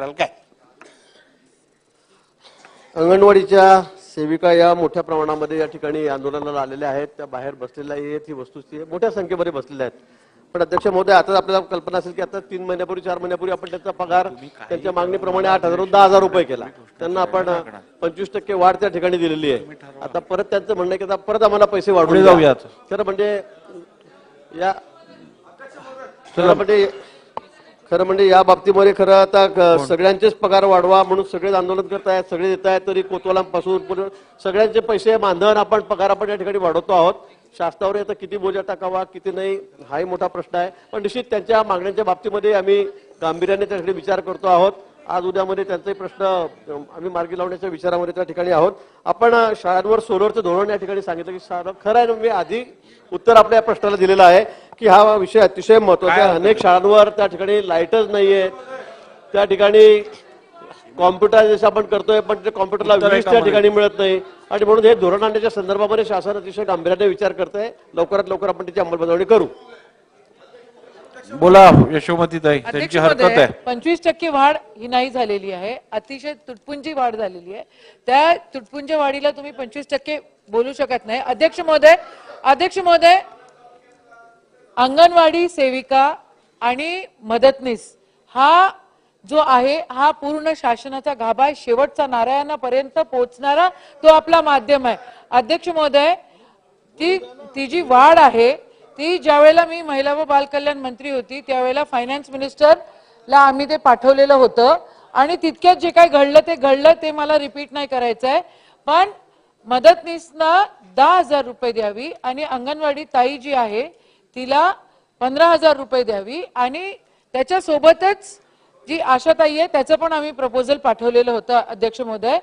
कराल काय? अंगणवाडीच्या सेविका या मोठ्या प्रमाणामध्ये या ठिकाणी आंदोलनाला आलेल्या आहेत. त्या बाहेर बसलेल्या आहेत, ही वस्तुस्थिती आहे. मोठ्या संख्येमध्ये बसलेल्या आहेत. पण अध्यक्ष महोदय, आता आपल्याला कल्पना असेल की आता 3 महिन्यापूर्वी 4 महिन्यापूर्वी आपण त्यांचा पगार त्यांच्या मागणीप्रमाणे 8,000 वरून 10,000 रुपये केला. त्यांना आपण 25% वाढ त्या ठिकाणी दिलेली आहे. आता परत त्यांचं म्हणणं आहे की आता परत आम्हाला पैसे वाढवून जाऊयात. खरं म्हणजे या बाबतीमध्ये खरं आता सगळ्यांचेच पगार वाढवा म्हणून सगळेच आंदोलन करतायत, सगळे देत आहेत. तरी कोतवालांपासून सगळ्यांचे पैसे मानधन आपण पगार आपण या ठिकाणी वाढवतो आहोत. शासनावर आता किती बोजा टाकावा किती नाही हाही मोठा प्रश्न आहे. पण निश्चित त्यांच्या मागण्यांच्या बाबतीमध्ये आम्ही गांभीर्याने त्या ठिकाणी विचार करतो आहोत. आज उद्यामध्ये त्यांचे प्रश्न आम्ही मार्गी लावण्याच्या विचारामध्ये त्या ठिकाणी आहोत. आपण शाळांवर सोलरचं धोरण या ठिकाणी सांगितलं की खरं आहे. मी आधी उत्तर आपल्या या प्रश्नाला दिलेलं आहे की हा विषय अतिशय महत्वाचा आहे. अनेक शाळांवर त्या ठिकाणी लाईटच नाहीये. त्या ठिकाणी कॉम्प्युटर जसं आपण करतोय पण ते कॉम्प्युटरला वीज त्या ठिकाणी मिळत नाही. आणि म्हणून हे धोरण आणण्याच्या संदर्भामध्ये शासन अतिशय गांभीर्याने विचार करतंय. लवकरात लवकर आपण त्याची अंमलबजावणी करू. बोला यशोमतीताई, त्यांची हरकत आहे. 25% वाढ ही नाही झालेली आहे. अतिशय तुटपुंजी वाढ झालेली आहे. त्या तुटपुंजी वाढीला तुम्ही 25% बोलू शकत नाही. अध्यक्ष महोदय, अंगणवाडी सेविका आणि मदतनीस हा जो आहे हा पूर्ण शासनाचा गाभा आहे. शेवटचा नारायणापर्यंत पोहोचणारा तो आपला माध्यम आहे. अध्यक्ष महोदय, ती जी वाढ आहे ती ज्यावेळेला मी महिला व बालकल्याण मंत्री होती त्यावेळेला फायनान्स मिनिस्टरला आम्ही ते पाठवलेलं होतं. आणि तितक्यात जे काही घडलं ते मला रिपीट नाही करायचं आहे. पण मदतनीसना 10,000 रुपये द्यावी आणि अंगणवाडी ताई जी आहे तिला 15,000 रुपये द्यावी. आणि त्याच्यासोबतच जी आशाताई आहे त्याचं पण आम्ही प्रपोजल पाठवलेलं होतं. अध्यक्ष महोदय,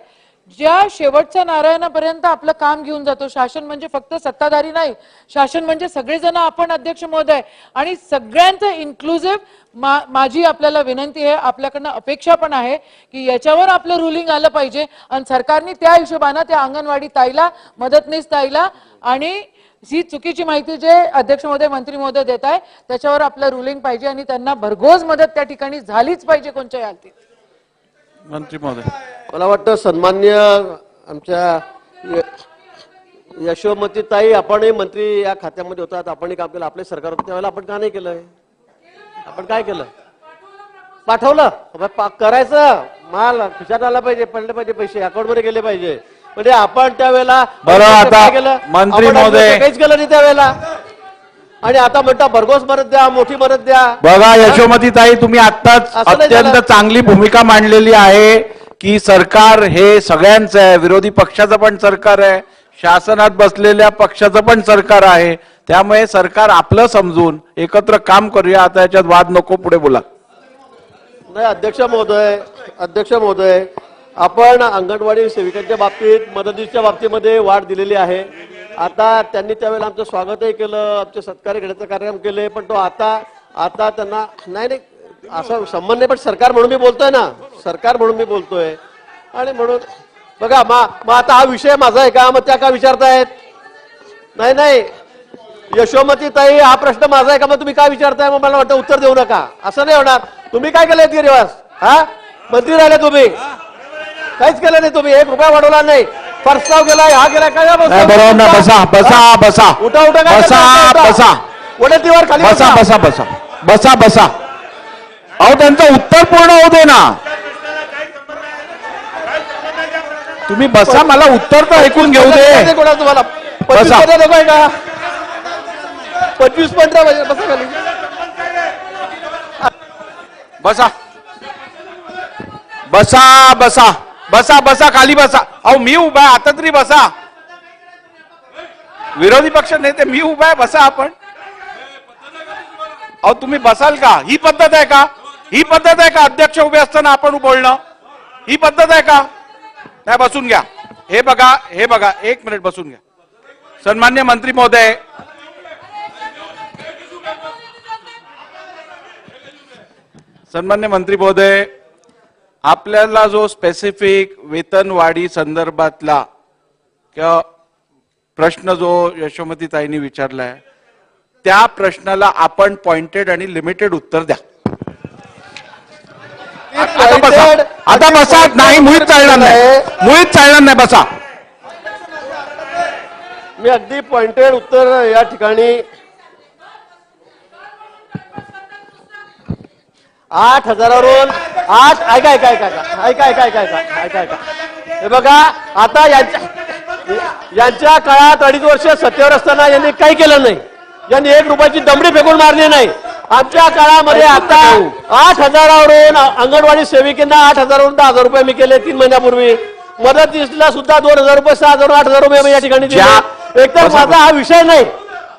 ज्या शेवटच्या नारायणापर्यंत आपलं काम घेऊन जातो. शासन म्हणजे फक्त सत्ताधारी नाही, शासन म्हणजे सगळेजण आपण. अध्यक्ष महोदय, आणि सगळ्यांचं इन्क्लुसिव्ह माझी आपल्याला विनंती आहे, आपल्याकडनं अपेक्षा पण आहे की याच्यावर आपलं रुलिंग आलं पाहिजे. आणि सरकारने त्या हिशोबानं त्या अंगणवाडी ताईला, मदतनीस ताईला आणि ही चुकीची माहिती जे अध्यक्ष महोदय, मंत्री महोदय देत आहे त्याच्यावर आपलं रुलिंग पाहिजे आणि त्यांना भरघोस मदत त्या ठिकाणी झालीच पाहिजे कोणत्याही हालतीत. मंत्री महोदय, मला वाटतं सन्मान्य आमच्या यशोमतीताई, आपणही मंत्री या खात्यामध्ये होतात, आपणही काम केलं. आपले सरकार होतं त्यावेळेला आपण का नाही केलंय? आपण काय केलं? पाठवलं. करायचं माल खिशात आला पाहिजे, पडले पाहिजे, पैसे अकाउंटमध्ये गेले पाहिजे. म्हणजे आपण त्यावेळेला बरं आता मंत्री महोदय काहीच केलं नाही त्यावेळेला. आणि आता म्हणता भरघोस मदत द्या, मोठी मदत द्या. बघा यशोमतीताई, तुम्ही आत्ताच अत्यंत चांगली भूमिका मांडलेली आहे की सरकार हे सगळ्यांचं आहे. विरोधी पक्षाचं पण सरकार आहे, शासनात बसलेल्या पक्षाचं पण सरकार आहे. त्यामुळे सरकार आपलं समजून एकत्र काम करूया. आता याच्यात वाद नको. पुढे बोला. नाही अध्यक्ष महोदय, आपण अंगणवाडी सेविकांच्या बाबतीत, मदतीच्या बाबतीमध्ये वाढ दिलेली आहे. आता त्यांनी त्यावेळेला आमचं स्वागतही केलं, आमचे सत्कार घेण्याचा कार्यक्रम केले. पण तो आता त्यांना नाही असं संबंध नाही. पण सरकार म्हणून मी बोलतोय ना, सरकार म्हणून मी बोलतोय. आणि म्हणून बघा मग आता हा विषय माझा आहे का? मग त्या का विचारतायत? नाही यशोमतीताई, हा प्रश्न माझा आहे का? मग तुम्ही काय विचारताय? मग मला वाटतं उत्तर देऊ नका. असं नाही होणार. तुम्ही काय केलंय गिरीवास? हा मंत्री राहिले तुम्ही, काहीच केलं नाही तुम्ही. 1 रुपया वाढवला नाही. प्रस्ताव केलाय, हा केलाय. काय बरोबर ना? बसा बसा बसा उठा बसा बसा वडतीवर खाली बसा बसा बसा बसा बसा. अहो त्यांचं उत्तर पूर्ण होऊ दे ना. तुम्ही बसा, मला उत्तर तर ऐकून घेऊ दे. तुम्हाला बसा. 25 बसा खाली. बसा बसा बसा बसा बसा खाली बसा. अहो मी उभा आहे, आता तरी बसा. विरोधी पक्ष नेते मी उभा आहे, बसा आपण. अहो तुम्ही बसाल का? ही पद्धत आहे का? ही पद्धत आहे का? अध्यक्ष उभे असताना आपण बोलणं ही पद्धत आहे का? नाही, बसून घ्या. हे बघा 1 मिनिट बसून घ्या. सन्मान्य मंत्री महोदय, आपल्याला जो स्पेसिफिक वेतनवाढी संदर्भातला किंवा प्रश्न जो यशोमतीताईंनी विचारलाय त्या प्रश्नाला आपण पॉइंटेड आणि लिमिटेड उत्तर द्या. आता बसा, आता बसा. नाही, मुळीच चालणार नाही, मुळीच चालणार नाही, बसा. मी अगदी पॉइंटेड उत्तर या ठिकाणी 8,000वरून 8 ऐका ऐका ऐका ऐका ऐका ऐका ऐका ऐका ऐका हे बघा, आता यांच्या काळात 2.5 वर्ष सत्तेवर असताना यांनी काही केलं नाही. यांनी 1 रुपयाची दमडी फेकून मारली नाही. आमच्या काळामध्ये आता 8,000वरून अंगणवाडी सेविकेंना 8,000वरून 10,000 रुपये मी केले 3 महिन्यापूर्वी. मदतनीसला सुद्धा 2,000 रुपये 6,000 8,000 रुपये मी या ठिकाणी दिले. एकतर माझा हा विषय नाही,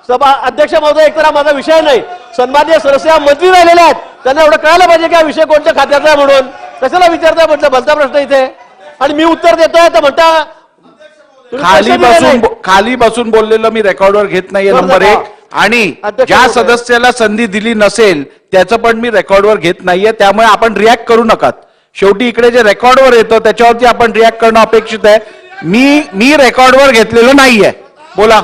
सभा अध्यक्ष महोदय, एकतर हा माझा विषय नाही. सन्माननीय सदस्य मंत्री राहिलेले आहेत, त्यांना एवढं कळायला पाहिजे की हा विषय कोणत्या खात्याचा आहे म्हणून. कशाला विचारताय म्हटलं, भलता प्रश्न इथे. आणि मी उत्तर देतोय तर म्हणता तुम्ही पैसे दिले नाही. खाली बसून बोललेलं मी रेकॉर्डवर घेत नाहीये, नंबर 1. आणि अध्यक्ष ज्या महोदय. सदस्याला संधी दिली नसेल त्याचं पण मी रेकॉर्डवर घेत नाहीये. त्यामुळे आपण रिॲक्ट करू नका. शेवटी इकडे जे रेकॉर्डवर येतं त्याच्यावरती आपण रिॲक्ट करणं अपेक्षित आहे. मी रेकॉर्डवर घेतलेलं नाहीये. बोला.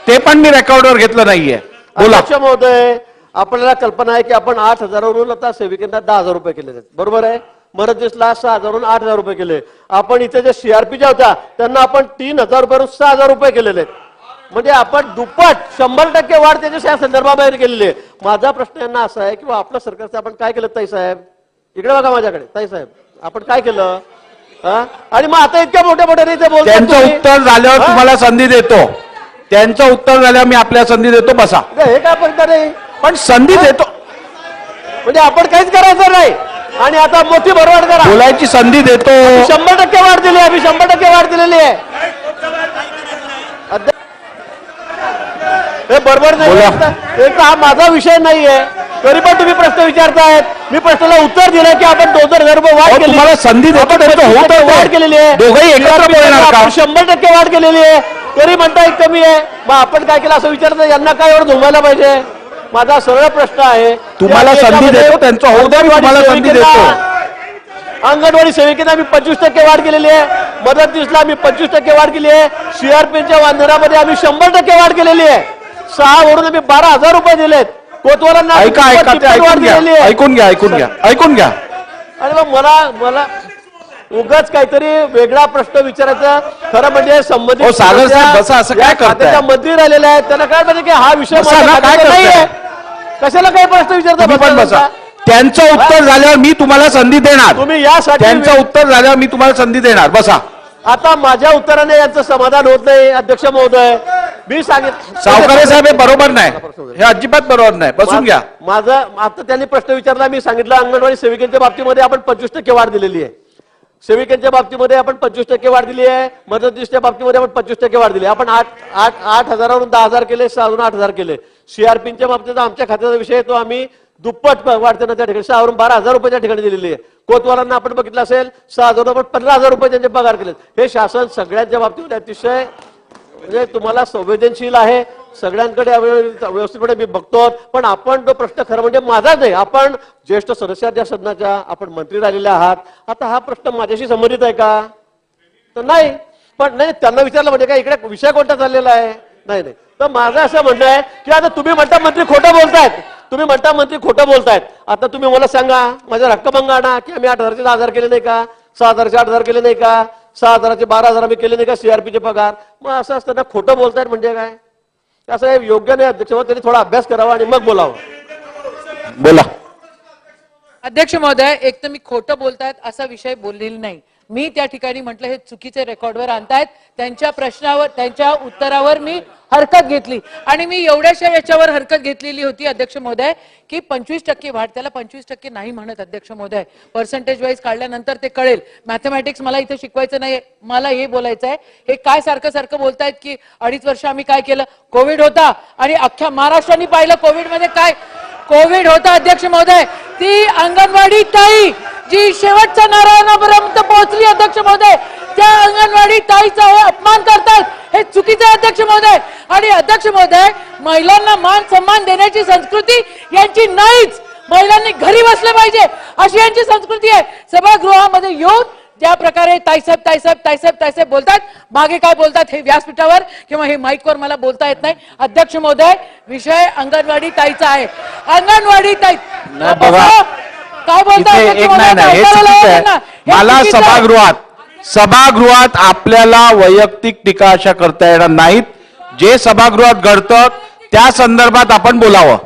ते पण मी रेकॉर्डवर घेतलं नाहीये. बोला. अध्यक्ष महोदय, आपल्याला कल्पना आहे की आपण 8,000वरून आता सेविकांना 10,000 रुपये केलेले आहेत, बरोबर आहे. मदतनीसला 6,000वरून 8,000 रुपये केले. आपण इथे जे सीआरपीच्या होत्या त्यांना आपण 3,000 रुपयावरून 6,000 रुपये केलेले आहेत. म्हणजे आपण दुप्पट 100% वाढ त्याच्या संदर्भाबाहेर केलेली आहे. माझा प्रश्न यांना असा आहे की आपल्या सरकारचं आपण काय केलं ताई साहेब, इकडे बघा माझ्याकडे, ताई साहेब आपण काय केलं. आणि मग आता इतक्या मोठ्या मोठ्याने ते बोलतात. त्यांचं उत्तर झाल्यावर तुम्हाला संधी देतो. त्यांचं उत्तर झाल्यावर मी आपल्याला संधी देतो. बसा. हे काय पण नाही, पण संधी देतो म्हणजे आपण काहीच करायचं नाही. आणि आता मोठी भरवाड करा, बोलायची संधी देतो. 100% वाढ दिली, आम्ही 100% वाढ दिलेली आहे. हे बरोबर नाही. एक तर हा माझा विषय नाहीये, तरी पण तुम्ही प्रश्न विचारतायत. मी प्रश्नाला उत्तर दिलं की आपण 2,000 रुपये वाढ केली. तुम्हाला संधी देतो, त्यांचं होत आहे. वाढ केलेली आहे. दोघंही एकत्र बोलणार का? 100% वाढ केलेली आहे, तरी म्हणताय कमी आहे. मग आपण काय केलं असं विचारतं, यांना काय एवढं झोमायला पाहिजे. माझा सरळ प्रश्न आहे, तुम्हाला संधी देतो, त्यांचं होऊ द्या, मी तुम्हाला संधी देतो. अंगणवाडी सेविकेला आम्ही 25% वाढ केलेली आहे. मदतनीसला आम्ही 25% वाढ केली आहे. सीआरपीच्या वांदरामध्ये आम्ही 100% वाढ केलेली आहे. 6 वरून आम्ही 12,000 रुपये दिलेत. कोतवालांना ऐका ऐका ते ऐकून घ्या, ऐकून घ्या, ऐकून घ्या, ऐकून घ्या. आणि मग मला उगाच काहीतरी वेगळा प्रश्न विचारायचा. खरं म्हणजे संबंधित हो, सागर साहेब, बसा, असं काय करताय? खात्याच्या मंत्री राहिलेले आहेत, त्यांना काय पाहिजे की हा विषय बसा ना, माझ्या काय खात्याचा करताय? नाहीये. कशाला काही प्रश्न तुम्ही पण बसा. विचारता. त्यांचं उत्तर झाल्यावर मी तुम्हाला संधी देणार. तुम्ही यासाठी त्यांचं उत्तर झाल्यावर मी तुम्हाला संधी देणार. बसा. आता माझ्या उत्तराने यांचं समाधान होत नाही. अध्यक्ष महोदय, मी सांगितलं सावकारे साहेब, हे बरोबर नाही, हे अजिबात बरोबर नाही. बसून घ्या. माझं आता त्यांनी प्रश्न विचारला, मी सांगितलं अंगणवाडी सेविकांच्या बाबतीमध्ये आपण 25% वाढ दिलेली आहे. सेविकांच्या बाबतीमध्ये आपण 25% वाढ दिली आहे. मदतनीसच्या बाबतीमध्ये आपण 25% वाढ दिली. आपण 8,000वरून 10,000 केले, 6,000 8,000 केले. सीआरपीच्या बाबतीत आमच्या खात्याचा विषय तो आम्ही दुप्पट वाढताना त्या ठिकाणी 6 वरून 12,000 रुपये त्या ठिकाणी दिलेली आहे. कोतवालांना आपण बघितलं असेल 6,000 आपण 15,000 रुपये त्यांचे पगार केले. हे शासन सगळ्यांच्या बाबतीमध्ये अतिशय म्हणजे तुम्हाला संवेदनशील आहे. सगळ्यांकडे व्यवस्थितपणे मी बघतो. पण आपण तो प्रश्न खरं म्हणजे माझाच नाही, आपण ज्येष्ठ सदस्य त्या सदनाच्या, आपण मंत्री राहिलेले आहात. आता हा प्रश्न माझ्याशी संबंधित आहे का, तर नाही. पण नाही, त्यांना विचारलं म्हणजे काय इकडे विषय कोणता चाललेला आहे, नाही नाही. तर माझं असं म्हणणं आहे की आता तुम्ही म्हणता मंत्री खोटं बोलतायत, तुम्ही म्हणता मंत्री खोटं बोलतायत. आता तुम्ही मला सांगा, माझ्या रक्कम आणा की आम्ही 8,000चे 10,000 केले नाही का, 6,000चे 8,000 केले नाही का, 6,000चे 12,000 आम्ही केले नाही का सीआरपीचे पगार. मग असं असताना खोटं बोलतायत म्हणजे काय, असं हे योग्य नाही. अध्यक्ष त्यांनी थोडा अभ्यास करावा आणि मग बोलावं. बोला. अध्यक्ष महोदय, एक तर मी खोटं बोलतायत असा विषय बोललेला नाही. मी त्या ठिकाणी म्हटलं हे चुकीचे रेकॉर्डवर आणतायत. त्यांच्या प्रश्नावर, त्यांच्या उत्तरावर मी हरकत घेतली. आणि मी एवढ्याशा याच्यावर हरकत घेतलेली होती अध्यक्ष महोदय की 25% वाढ, त्याला 25% नाही म्हणत अध्यक्ष महोदय. पर्सेंटेज वाईज काढल्यानंतर ते कळेल. मॅथमॅटिक्स मला इथे शिकवायचं नाही, मला हे बोलायचं आहे. हे काय सारखं सारखं बोलतायत की 2.5 वर्ष आम्ही काय केलं. कोविड होता आणि अख्ख्या महाराष्ट्राने पाहिलं कोविडमध्ये काय कोविड होता अध्यक्ष महोदय. ती अंगणवाडी ताई जी शेवटच्या नारायणापर्यंत पोहोचली अध्यक्ष महोदय, त्या अंगणवाडी ताईचा हे अपमान करतायत, हे चुकीचं आहे अध्यक्ष महोदय. आणि अध्यक्ष महोदय, महिलांना मान सन्मान देण्याची संस्कृती यांची नाहीच. महिलांनी घरी बसले पाहिजे अशी यांची संस्कृती आहे. सभागृहामध्ये येऊन ज्या प्रकारे ताईसाहेब ताईसाहेब ताईसाहेब ताईसाहेब बोलतात, मागे काय बोलतात हे व्यासपीठावर किंवा हे माईकवर मला बोलता येत नाही. अध्यक्ष महोदय, विषय अंगणवाडी ताईचा आहे. अंगणवाडी ताई बघा, काय बोलता इथे अध्यक्ष एक महोदय? नाही हे ऐकायला चुकीचं लावा त्यांना. आहे. हे मला चुकीचं आहे. सभागृहात आपल्याला वैयक्तिक टीका अशा करता येणार नाहीत. जे सभागृहात घडतं त्या संदर्भात आपण बोलावं.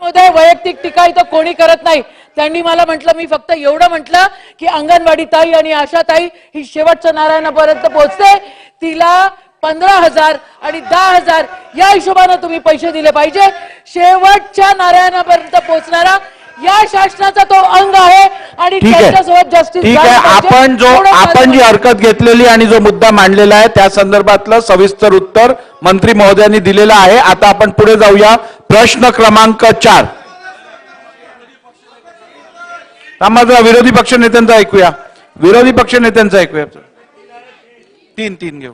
महोदय, वैयक्तिक टीका इथं कोणी करत नाही. त्यांनी मला म्हटलं, मी फक्त एवढं म्हटलं की अंगणवाडी ताई आणि आशा ताई ही शेवटच्या नारायणापर्यंत पोहोचते, तिला 15,000 आणि 10,000 या हिशोबाने तुम्ही पैसे दिले पाहिजे. शेवटच्या नारायणापर्यंत पोहोचणारा या शासनाचा तो अंग आहे आणि ठीक आहे, त्याच्यासोबत जस्टिस ठीक आहे. आपण जी हरकत घेतलेली आणि जो मुद्दा मांडलेला आहे त्या संदर्भातलं सविस्तर उत्तर मंत्री महोदयांनी दिलेलं आहे. आता आपण पुढे जाऊया. प्रश्न क्रमांक 4. जरा विरोधी पक्ष नेत्यांचा ऐकूया. 3 घेऊ.